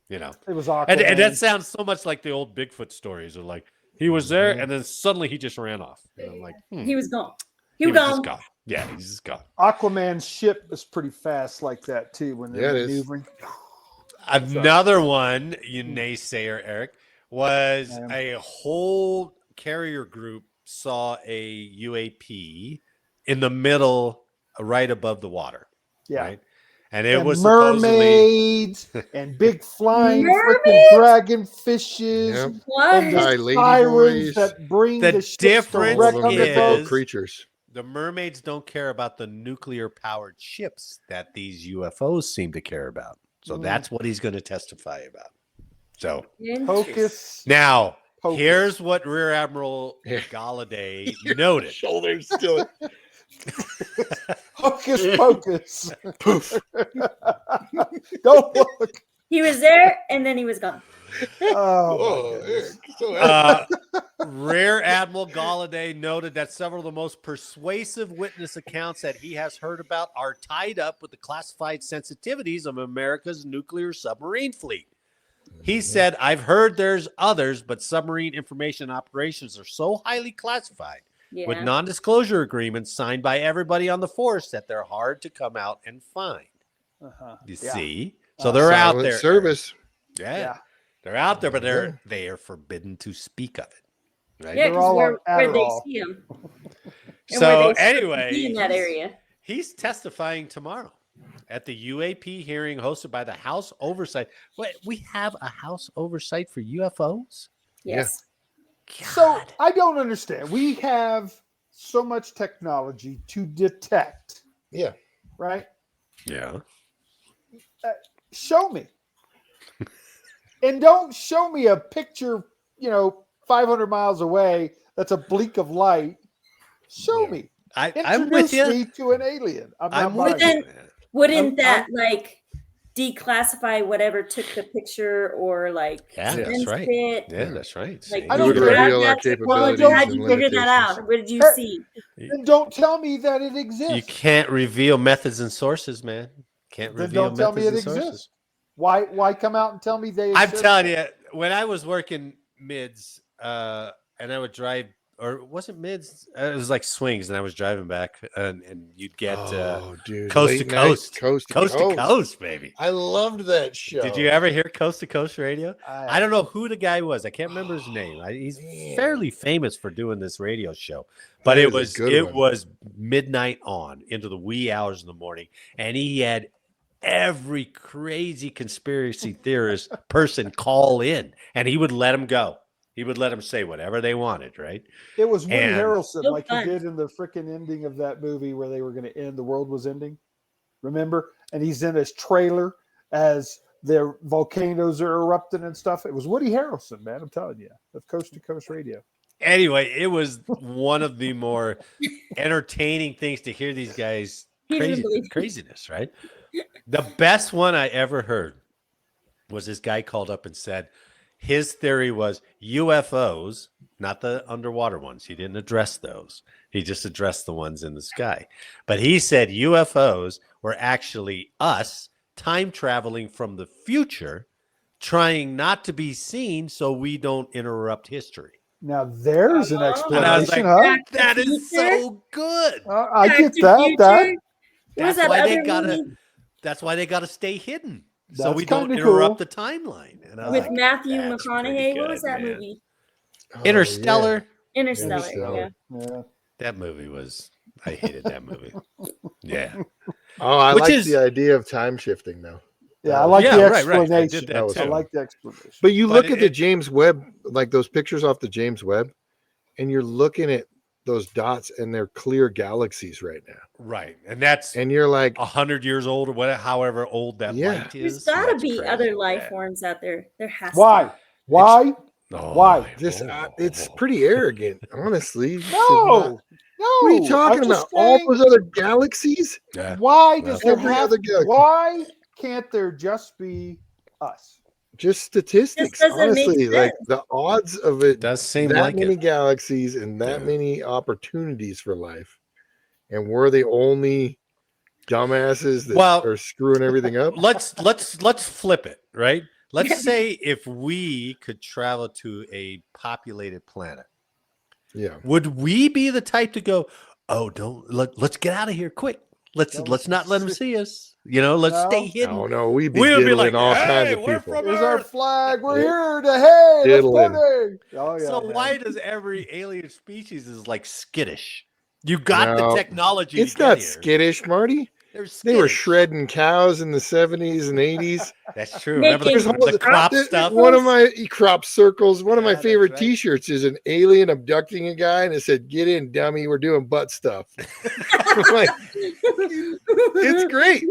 You know, it was awkward. And that sounds so much like the old Bigfoot stories. Of like he was there, and then suddenly he just ran off. And I'm like, he was gone. He was just gone. Yeah, he's just gone. Aquaman's ship is pretty fast like that too when they're maneuvering. Another one, you naysayer, Eric, was a whole carrier group saw a UAP in the middle, right above the water. Yeah. Right? And it was mermaids and big flying freaking dragon fishes and the sirens that bring the difference is creatures. The mermaids don't care about the nuclear powered ships that these UFOs seem to care about. So that's what he's going to testify about. So Hocus. Now, here's what Rear Admiral Galladay noted. Shoulders still. Hocus pocus. Poof. Don't look. He was there and then he was gone. Rear Admiral Galladay noted that several of the most persuasive witness accounts that he has heard about are tied up with the classified sensitivities of America's nuclear submarine fleet. He said, I've heard there's others, but submarine information operations are so highly classified with non-disclosure agreements signed by everybody on the force that they're hard to come out and find. You see? So they're out there. Service. Yeah. They're out there, but they are forbidden to speak of it. Right? Yeah, because where they see them. So anyway, in that area. He's testifying tomorrow at the UAP hearing hosted by the House Oversight. Wait, we have a House Oversight for UFOs? Yes. Yeah. So I don't understand. We have so much technology to detect. Yeah. Right? Yeah. Show me. And don't show me a picture, 500 miles away that's a blink of light. Show me. I'm with Introduce you. me to an alien. I'm not with buying you. it. Wouldn't that like declassify whatever took the picture or like Yeah, that's sensed right. it? Yeah, that's right. Like, See? I It don't would care. reveal our How'd capabilities don't- you and figure that limitations. out? What did you see? Then don't tell me that it exists. You can't reveal methods and sources, man. Can't Then reveal don't tell me methods it and sources. exists. Why come out and tell me they I'm exist? telling you, when I was working mids, and I would drive, or it wasn't mids, it was like swings, and I was driving back, and you'd get Dude, coast to late night, coast, coast to coast, baby. I loved that show. Did you ever hear Coast to Coast Radio? I I don't know who the guy was. I can't remember his name. He's Man. fairly famous for doing this radio show, but That it is a was good one. was midnight on into the wee hours in the morning, and he had every crazy conspiracy theorist person call in, and he would let them go. He would let them say whatever they wanted, right? It was Woody And- Harrelson, So like fun. he did in the freaking ending of that movie where they were going to end. The world was ending. Remember? And he's in his trailer as their volcanoes are erupting and stuff. It was Woody Harrelson, man. I'm telling you, of Coast to Coast Radio. Anyway, it was one of the more entertaining things to hear these guys He didn't believe it. craziness, right? The best one I ever heard was this guy called up and said his theory was UFOs, not the underwater ones. He didn't address those. He just addressed the ones in the sky. But he said UFOs were actually us time traveling from the future, trying not to be seen so we don't interrupt history. Now there's an Oh. And I was explanation, like, huh? that is so good. I Back get to that. Future? That What was That's that why other they gotta. movie That's why they gotta stay hidden, so That's we don't kinda interrupt cool. the timeline. And I was with like, Matthew that's pretty McConaughey? What was good, that man. movie? Oh, Interstellar. Interstellar. Interstellar. Yeah. yeah. That movie was. I hated that movie. Yeah. yeah. Oh, I Which like is- the idea of time shifting though. Yeah, I like Yeah, the right, right. I explanation. did that I too. like the explanation. But you But look at the it- James Webb, like those pictures off the James Webb, and you're looking at those dots and they're clear galaxies right now. Right, and that's And you're like, 100 years old or whatever, however old that Yeah. light There's is. got to That's be crazy. other life Yeah. forms out there. There has Why? to. Why? Oh, Why? this oh, it's oh. pretty arrogant, honestly. to not- No. No. What are you talking I'm just about? All saying, those other galaxies? Yeah. why Well, does there every have? other galaxy. Why can't there just be us? Just statistics, This doesn't make honestly. Like sense. the odds of it, Does seem that like many it. galaxies and that Yeah. many opportunities for life, and we're the only dumbasses that Well, are screwing everything up. Let's flip it, right? Let's say if we could travel to a populated planet, Yeah, would we be the type to go, "Oh, let's get out of here quick. Let's not let them see us. Let's No. stay hidden." oh no, we'd be We would be diddling like, all "Hey, kinds of we're people. from Here's our Earth." flag. We're Yeah. here to hey, let's Diddling. party. Oh yeah. So man. why does every alien species is like skittish? You got No, the technology. It's to get not here. skittish, Marty. They're They were skittish. shredding cows in the 70s and 80s. That's true. Remember Making the crop stuff? One of my crop circles, one of Yeah, my that's favorite right. T-shirts is an alien abducting a guy, and it said, "Get in, dummy. We're doing butt stuff." I'm like, it's great.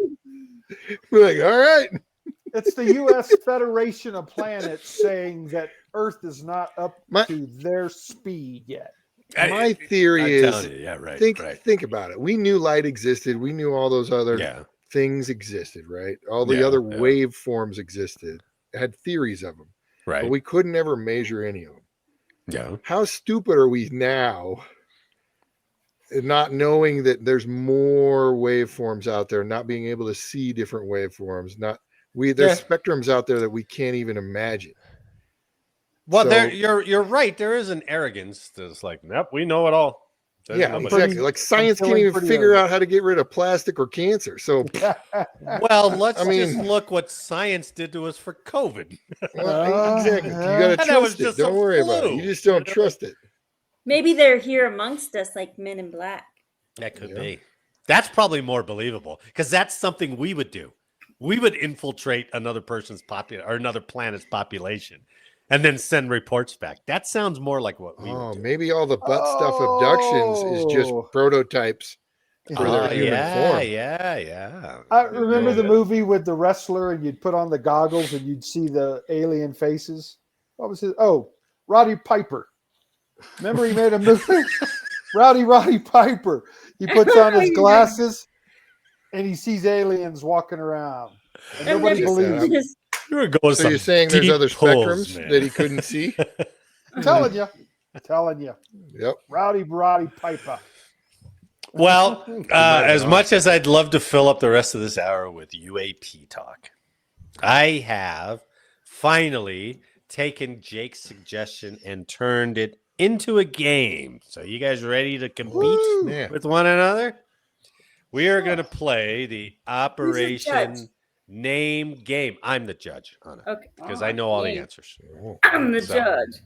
We're like, all right. It's the U.S. Federation of Planets saying that Earth is not up My- to their speed yet. My theory I'm is, telling you, yeah, right. right. think about it. We knew light existed. We knew all those other Yeah, things existed, right? All the Yeah, other yeah. waveforms existed. Had theories of them, right. but we couldn't ever measure any of them. yeah. How stupid are we now in not knowing that there's more waveforms out there, not being able to see different waveforms, there's Yeah. spectrums out there that we can't even imagine. Well, So- there you're right. There is an arrogance that's like, nope, we know it all. There's Yeah, nobody- exactly. Like science can't feeling even pretty figure arrogant. out how to get rid of plastic or cancer. So, Well, let's I mean- just look what science did to us for COVID. well, exactly. You got to And that was trust it. just Don't a worry about it. flu. You just don't trust it. Maybe they're here amongst us, like Men in Black. That could Yeah. be. That's probably more believable because that's something we would do. We would infiltrate another person's or another planet's population, and then send reports back. That sounds more like what we Oh, would do. maybe all the butt stuff abductions is just Oh. prototypes For their human form. Yeah. I remember Yeah. the movie with the wrestler, and you'd put on the goggles and you'd see the alien faces. What was his? Oh, Roddy Piper. Remember he made a movie? Roddy Piper. He puts on his glasses and he sees aliens walking around. And I've nobody never seen believes him. this. You were going So you're saying there's other spectrums that he couldn't see? Telling you. Yep. Roddy Piper. Well, He might as not. much as I'd love to fill up the rest of this hour with UAP talk, I have finally taken Jake's suggestion and turned it into a game. So you guys ready to compete Yeah. with one another? We are going to play the judge? Operation Name game. I'm the judge on it Okay. because I know all the yay. answers. I'm the So, judge.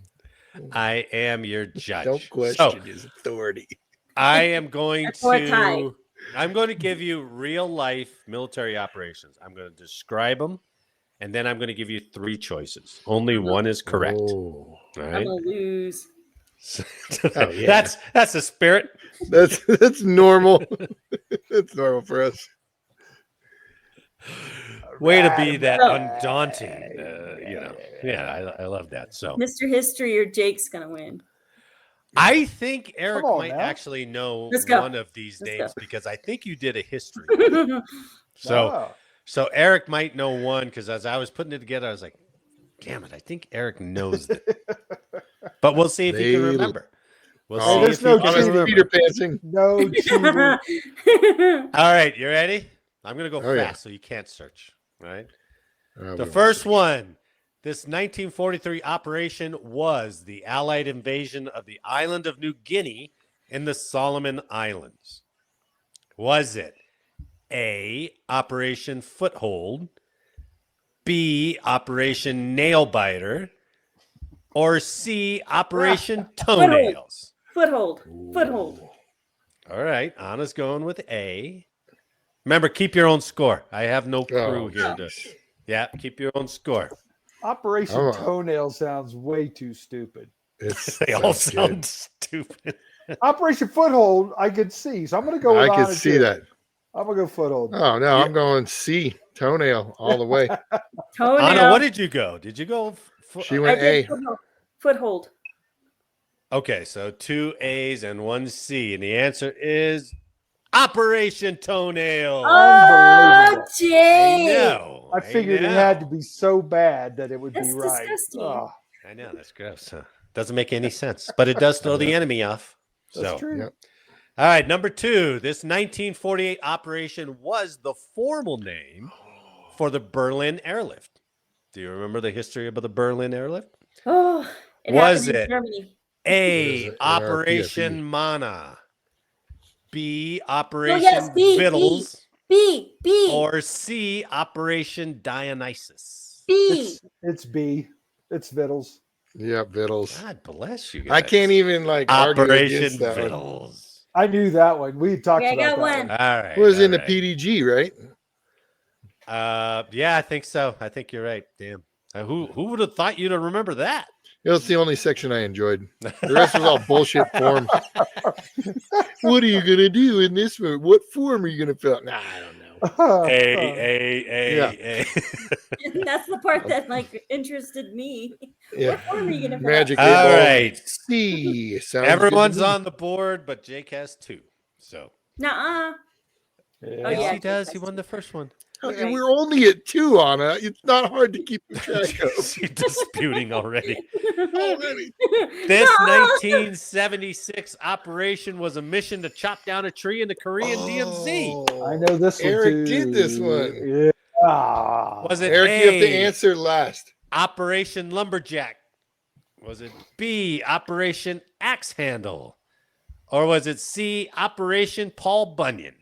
I am your judge. Don't question So, his authority. I am going That's all it's high. to. I'm going to give you real life military operations. I'm going to describe them, and then I'm going to give you 3 choices. Only one is correct. Oh. All I'm right. gonna lose. Oh, yeah. That's the spirit. That's normal. That's normal for us. Way to be that undaunting. Yeah, I love that. So Mr. History or Jake's gonna win. I think Eric on might now. actually know Let's go. one of these Let's names go. because I think you did a history. That's So Eric might know one because as I was putting it together, I was like, damn it, I think Eric knows that. But we'll see if he can Maybe. remember. We'll Hey, see there's if no he can cheating. remember. Peter Pansing. No cheater. All right, you ready? I'm going to go Oh, yeah. fast so you can't search. All right. Oh, The we first won't one, this 1943 operation was the Allied invasion of the island of New Guinea in the Solomon Islands. Was it A, Operation Foothold, B, Operation Nailbiter, or C, Operation Toenails? Foothold. All right, Anna's going with A. Remember, keep your own score. I have no crew Oh, here. Yeah, keep your own score. Operation Oh. Toenail sounds way too stupid. They all sound stupid. Operation Foothold, I could see. So I'm going to go with I could Anna, see too. that. I'm going to go Foothold. Oh, no, I'm going C. Toenail all the way. Toenail. Anna, what did you go? Did you go? She I went did A. Foothold. Okay, so 2 A's and 1 C. And the answer is Operation Toenail. Oh, Unbelievable. Jay. I figured it had to be so bad that it would That's be right. disgusting. Oh, I know, that's gross. Huh? Doesn't make any sense, but it does throw the enemy off. that's So, true. Yep. all right, number 2. This 1948 operation was the formal name for the Berlin airlift. Do you remember the history of the Berlin airlift? Oh, it Was happened in it? Germany. A, It was an Operation RPFE. Mana. B, Oh, Operation yes, B. Vittles. B. Or C, Operation Dionysus. B. It's B. It's Vittles. Yep, Vittles. God bless you guys. I can't even argue Operation against that one. Vittles. I knew that one. We talked Okay, I about got that one. one. All right. It was all in the right. PDG, right? Yeah, I think so. I think you're right. Damn. Who would have thought you'd remember that? It was the only section I enjoyed. The rest was all bullshit forms. What are you going to do in this one? What form are you going to fill out? Nah, I don't know. A. That's the part that interested me. Yeah. What form are you gonna fill Magic All 8 ball. right. C. Sounds good to Everyone's me. on the board, but Jake has 2. So Nuh-uh. Yeah. Oh, yes, yeah, he does. Jake He has won the first one. Okay, Right. we're only at 2, Anna. It's not hard to keep track of. You're disputing already. Already. This Nuh-uh. 1976 operation was a mission to chop down a tree in the Korean DMZ. I know this one Eric too. did this one. Yeah. Ah. Was it Eric, A, you have to answer last. Operation Lumberjack? Was it B, Operation Axe Handle? Or was it C, Operation Paul Bunyan?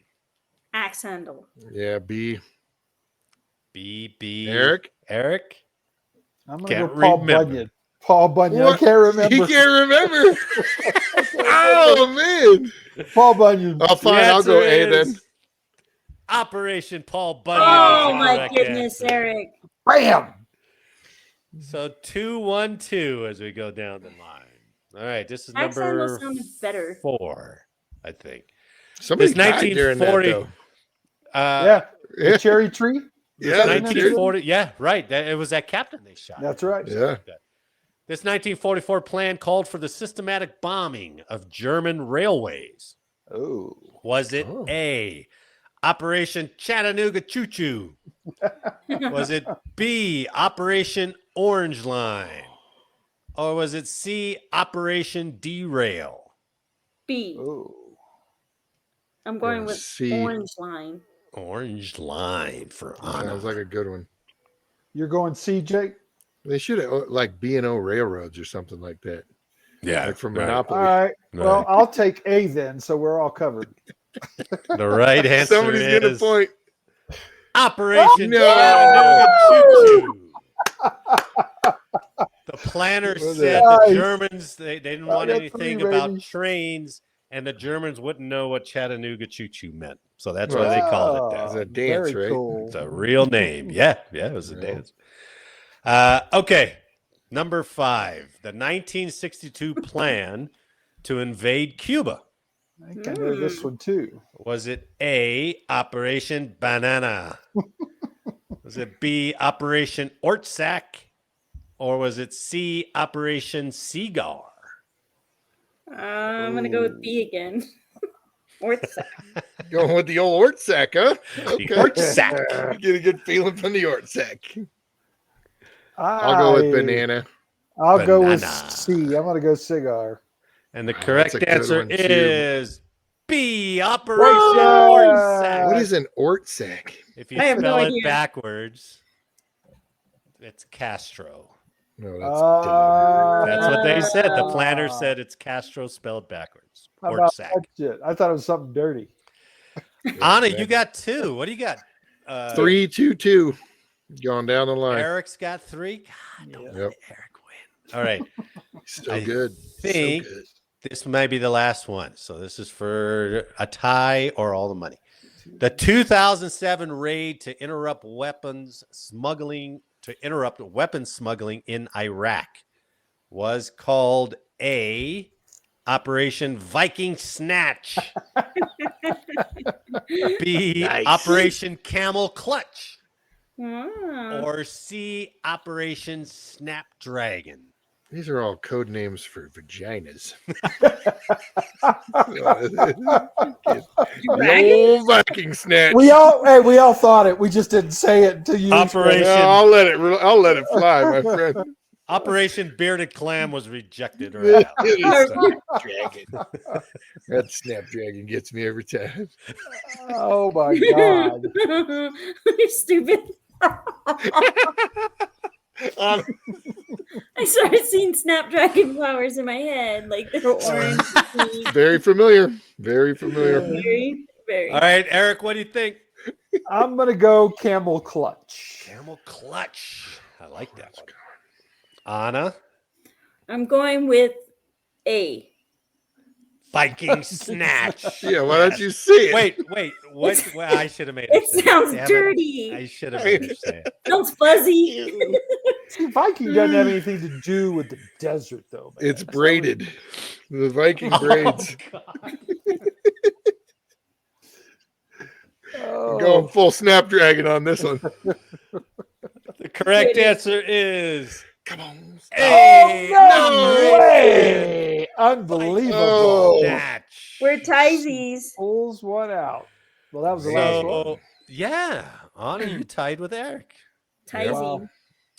Axe handle. Yeah, B. B. Eric? I'm gonna Can't go Paul remember. Bunyan. Paul Bunyan. What? I can't remember. He can't remember. Oh, man. Paul Bunyan. Oh, fine. I'll go A then. Operation Paul Bunyan. Oh is the my correct goodness, answer. Eric. Bam. So 2-1-2 as we go down the line. All right, this is Axe handle number sounded better. 4, I think. Somebody This died during that, 1940 though. Yeah. The cherry tree. Yeah, that in there, too? 1940. Yeah, right. It was that captain they shot. That's right. Yeah. This 1944 plan called for the systematic bombing of German railways. Oh. Was it A, Operation Chattanooga Choo Choo? Was it B, Operation Orange Line? Or was it C, Operation Derail? B. Oh. I'm going Yeah, with C. Orange Line. Orange Line for Anna. Sounds like a good one. You're going C, Jake? They should have like B&O Railroads or something like that. Yeah, Like from right. Monopoly. All right. Well, Right. I'll take A then, so we're all covered. The right answer Somebody's is getting a point. Operation No! Chattanooga Choo Choo. The planners Was said it? the Nice. Germans, they didn't I want got anything three, about baby. trains, and the Germans wouldn't know what Chattanooga Choo Choo meant. So that's why they called it that. It's a dance, Very right? cool. It's a real name. Yeah, it was a Yeah. dance. Okay, number 5, the 1962 plan to invade Cuba. I think I know this one too. Was it A, Operation Banana? Was it B, Operation Ortsack? Or was it C, Operation Cigar? I'm going to go with B again. Ortsack. Going with the old Ortsack, huh? The Ortsack. You get a good feeling from the Ortsack. I'll go with banana. I'll go with Banana. C. I'm going to go cigar. And the That's correct a good answer one, too. is B, Operation Whoa! Ortsack. What is an Ortsack? If you I have no spell it idea. backwards, it's Castro. No, that's That's what they said. The planner said it's Castro spelled backwards. How about Ortsack. that shit? I thought it was something dirty. Anna, you got 2. What do you got? 3, 2, 2. Going down the line. Eric's got 3. God, don't Yep. let Eric win. All right. So I good. think So good. this might be the last one. So this is for a tie or all the money. The 2007 raid to interrupt weapons smuggling in Iraq was called A, Operation Viking Snatch. B, Nice. Operation Camel Clutch. Ah. Or C, Operation Snapdragon. These are all code names for vaginas. Dragon? Old Viking snatch. We all thought it. We just didn't say it to you. Operation I'll let it fly, my friend. Operation Bearded Clam was rejected. Right now. Dragon. That Snapdragon gets me every time. Oh my god! You're stupid. I started seeing snapdragon flowers in my head, like the orange. Very familiar. Very familiar. Very, very. All right, Eric, what do you think? I'm gonna go camel clutch. Camel Clutch. I like that one. Anna? I'm going with A. Viking Snatch. Yeah, why don't you see it? Wait. What? Well, I should have made It say sounds Damn it. dirty. I should have made her say it. Sounds fuzzy. See, Viking doesn't have anything to do with the desert, though. Man. It's braided. The Viking braids. Oh. Going full Snapdragon on this one. The correct answer is Come on. A. No way! Unbelievable. Oh. Snatch. We're tiesies. Pulls one out. Well, that was the last one. So, yeah, Anna, you tied with Eric. Tiesy. Wow.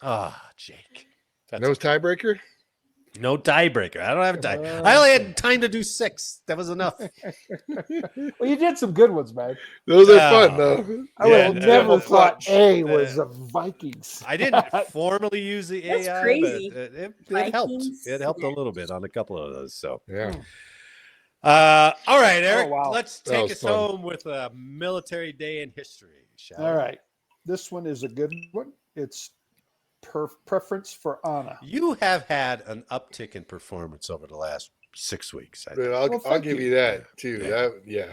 Ah, Jake. That's No tiebreaker? no tiebreaker. I don't have a tie. I only had time to do 6. That was enough. Well, you did some good ones, man. Those are Yeah. fun, though. I would have Yeah, never Camel thought clutch. A was a Vikings. I didn't formally use the That's AI, crazy. but it helped. Vikings It helped a Snatch. little bit on a couple of those. So, Yeah. all right, Eric, wow. let's That take was us fun. home with a military day in history. Shall All we? right. This one is a good one. It's preference for Anna. You have had an uptick in performance over the last 6 weeks. I think. But I'll Well, thank give you. you that, too. Yeah.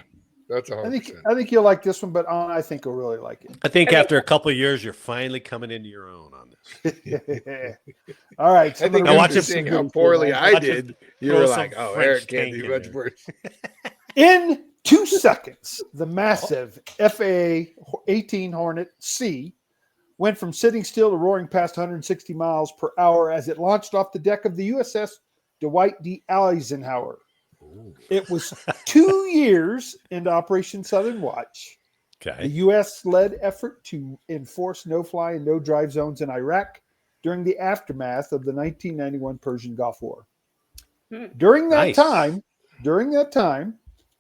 That's I 100%. think you'll like this one, but Anna, I think will really like I think after a couple of years, you're finally coming into your own on this. it. All right. So I think Now I'm watch gonna it- do seeing some how goodies poorly here, man. I Watch it did, you throw were some like, oh, French Eric can't tank do in much there. worse. In 2 seconds, the massive FA-18 Hornet C went from sitting still to roaring past 160 miles per hour as it launched off the deck of the USS Dwight D. Eisenhower. It was 2 years into Operation Southern Watch. Okay. The U.S.-led effort to enforce no-fly and no-drive zones in Iraq during the aftermath of the 1991 Persian Gulf War. During that time,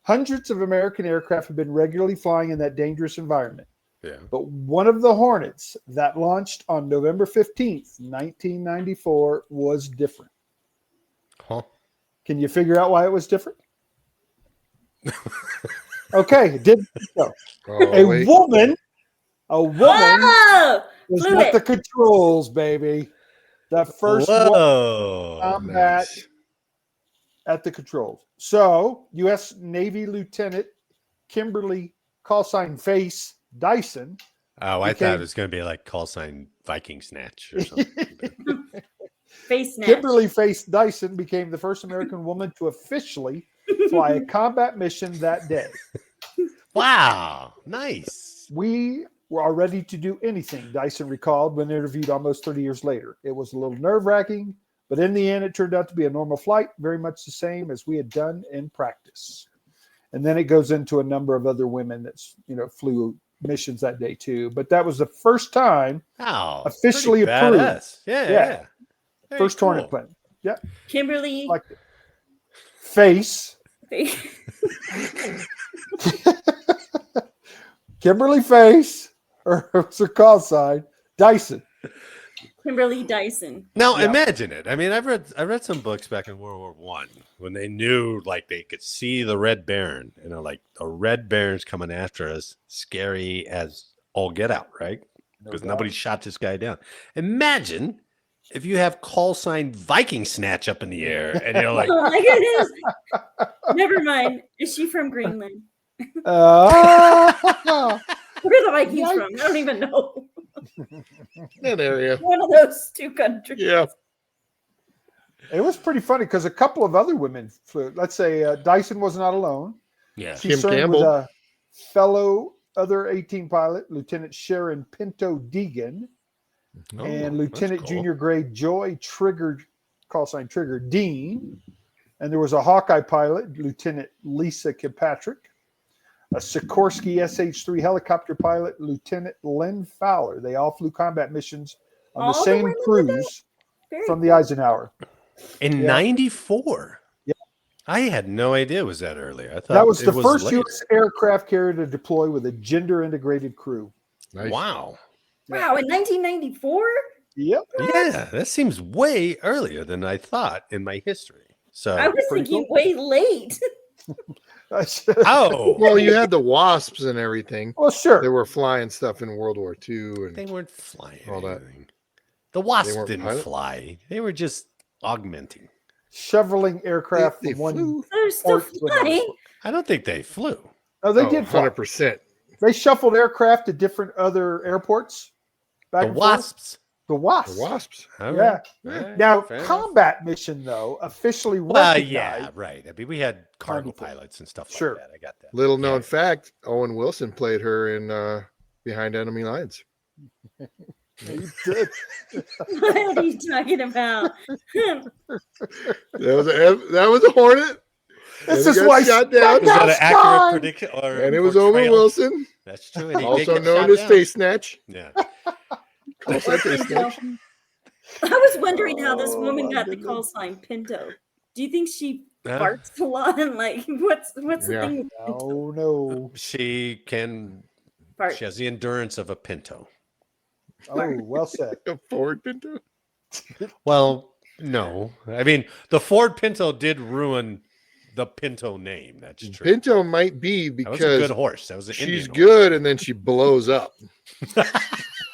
hundreds of American aircraft have been regularly flying in that dangerous environment. Yeah. But one of the Hornets that launched on November 15th, 1994 was different. Huh? Can you figure out why it was different? Okay, it didn't go. A woman Oh, was flew at it. the controls, baby. The first woman Whoa. combat at the controls. So, U.S. Navy Lieutenant Kimberly callsign Face Dyson. Oh, I became- thought it was going to be like call sign Viking Snatch or something. Face snatch. Kimberly Face Dyson became the first American woman to officially fly a combat mission that day. Wow. Nice. We are ready to do anything, Dyson recalled when interviewed almost 30 years later. It was a little nerve-wracking, but in the end, it turned out to be a normal flight, very much the same as we had done in practice. And then it goes into a number of other women that flew missions that day too. But that was the first time officially pretty approved. badass. Yeah. Very First cool. Hornet plane. Yeah. Kimberly. Like it. Face. Kimberly Face, or what's her call sign? Dyson. Kimberly Dyson. Now Yeah. imagine it. I mean, I read some books back in World War One when they knew like they could see the Red Baron, and they're like, the Red Baron's coming after us, scary as all get out, right? Because nobody shot this guy down. Imagine if you have call sign Viking Snatch up in the air, and you're like, Oh my goodness. Never mind. Is she from Greenland? Uh, Where are the Vikings from? I don't even know. That area. One of those two countries. Yeah. it was pretty funny because a couple of other women flew. Let's say Dyson was not alone. yeah, She Kim served Campbell. with a fellow other 18 pilot, Lieutenant Sharon Pinto Deegan, and Lieutenant cool. Junior Grade Joy Trigger, call sign Trigger Dean. And there was a Hawkeye pilot, Lieutenant Lisa Kilpatrick, a Sikorsky SH-3 helicopter pilot, Lieutenant Lynn Fowler. They all flew combat missions on All the the same women did cruise Very from the Eisenhower. in Yeah. '94. Yeah. I had no idea it was that early. I thought That was it the first later. U.S. aircraft carrier to deploy with a gender-integrated crew. Nice. Wow. Wow, in 1994? Yep. Yeah, that seems way earlier than I thought in my history. So, I was pretty thinking way late. oh, Well, you had the wasps and everything. Well, They sure. were flying stuff in World War II. they And weren't flying. All that. Anything. The wasps weren't didn't pilot? fly. They were just augmenting. Shoveling aircraft they from one. flew. They're still port to another flying. port. I don't think they flew. No, they did fly. 100%. They shuffled aircraft to different other airports. Back The and forth. wasps. The wasps. The wasps. All Yeah. right. All right. Now, Fair enough. combat mission though officially Well, recognized. yeah, right. I mean, we had cargo 94. pilots and stuff Sure. like that. I got that. Little known Yeah. fact, Owen Wilson played her in Behind Enemy Lines. He did. What are you talking about? That was a Hornet. This And is it got why shot Is down. that an That's accurate fine. prediction? Or And it was Owen portrayal? Wilson, That's true. And he did also get known shot as down. Face Snatch. Yeah. Call sign Face Snatch. I was wondering how this woman Oh, got the goodness. call sign Pinto. Do you think she Yeah. farts a lot? And like, what's the Yeah. thing with Pinto? Oh no. She can. Fart. She has the endurance of a Pinto. Oh, well said. A Ford Pinto. Well, no. I mean, the Ford Pinto did ruin the Pinto name. That's true. Pinto might be That was a good because horse. That was an she's Indian good and then she blows up.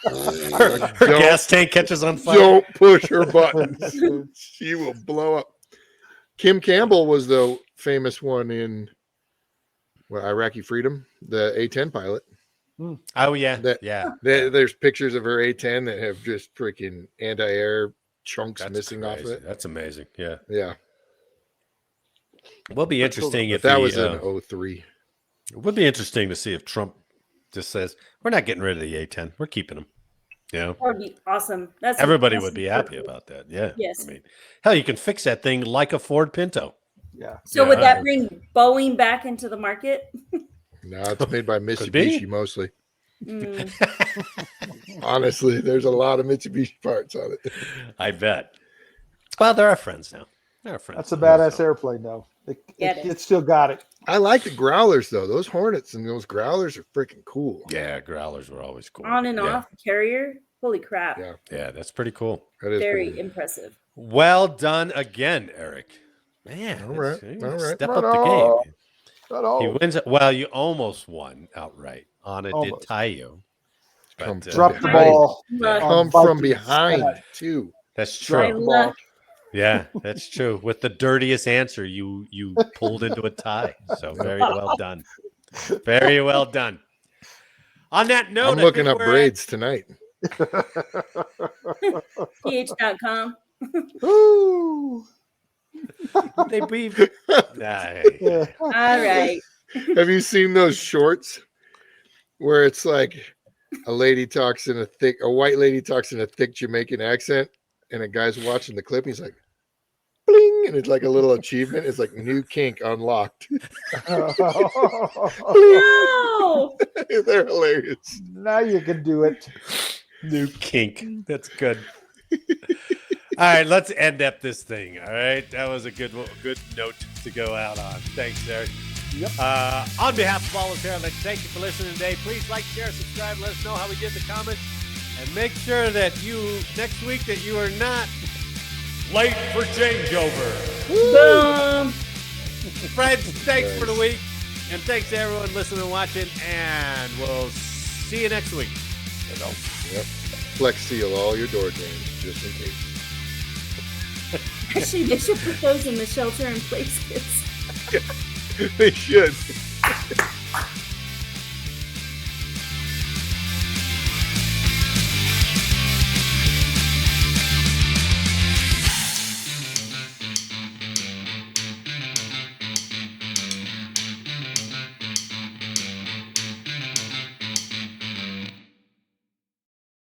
horse. Her Don't- gas tank catches on fire. Don't push her buttons. She will blow up. Kim Campbell was the famous one in Iraqi Freedom, the A-10 pilot. Oh yeah, That- yeah. There's pictures of her A-10 that have just freaking anti-air chunks That's missing off crazy. it. That's amazing. Yeah. Yeah, Will be interesting but if that the, was in 03. It would be interesting to see if Trump just says, we're not getting rid of the A-10. We're keeping them. You know? That would be awesome. Everybody would be happy about that. Yeah. Yes. I mean, hell, you can fix that thing like a Ford Pinto. Yeah. So would that bring Boeing back into the market? No, it's made by Mitsubishi mostly. Honestly, there's a lot of Mitsubishi parts on it. I bet. Well, they're our friends now. They're our friends. That's a badass airplane, though. It still got it. I like the Growlers, though. Those Hornets and those Growlers are freaking cool. Yeah, Growlers were always cool. On and off carrier. Holy crap. Yeah, that's pretty cool. That is very impressive. Well done again, Eric. Man, all right. Step up the game. Not all. He wins. Well, you almost won outright. Anna did tie you. Drop the ball. Come from behind, too. That's true. Yeah, that's true. With the dirtiest answer, you pulled into a tie. So very well done. Very well done. On that note, I'm looking up braids tonight. PH.com. Ooh. They beef. Yeah. All right. Have you seen those shorts where it's like a white lady talks in a thick Jamaican accent, and a guy's watching the clip, and he's like, bling, and it's like a little achievement. It's like new kink unlocked. No. They're hilarious. Now you can do it. New kink. That's good. All right, let's end up this thing. All right, that was a good note to go out on. Thanks, Eric. Yep. On behalf of all of us here, I'd like to thank you for listening today. Please like, share, subscribe. Let us know how we did in the comments, and make sure that next week that you are not late for changeover. Boom. Friends, thanks for the week, and thanks to everyone listening and watching. And we'll see you next week. Yep. Flex seal all your door jams just in case. Actually, they should put those in the shelter in place kits. They should.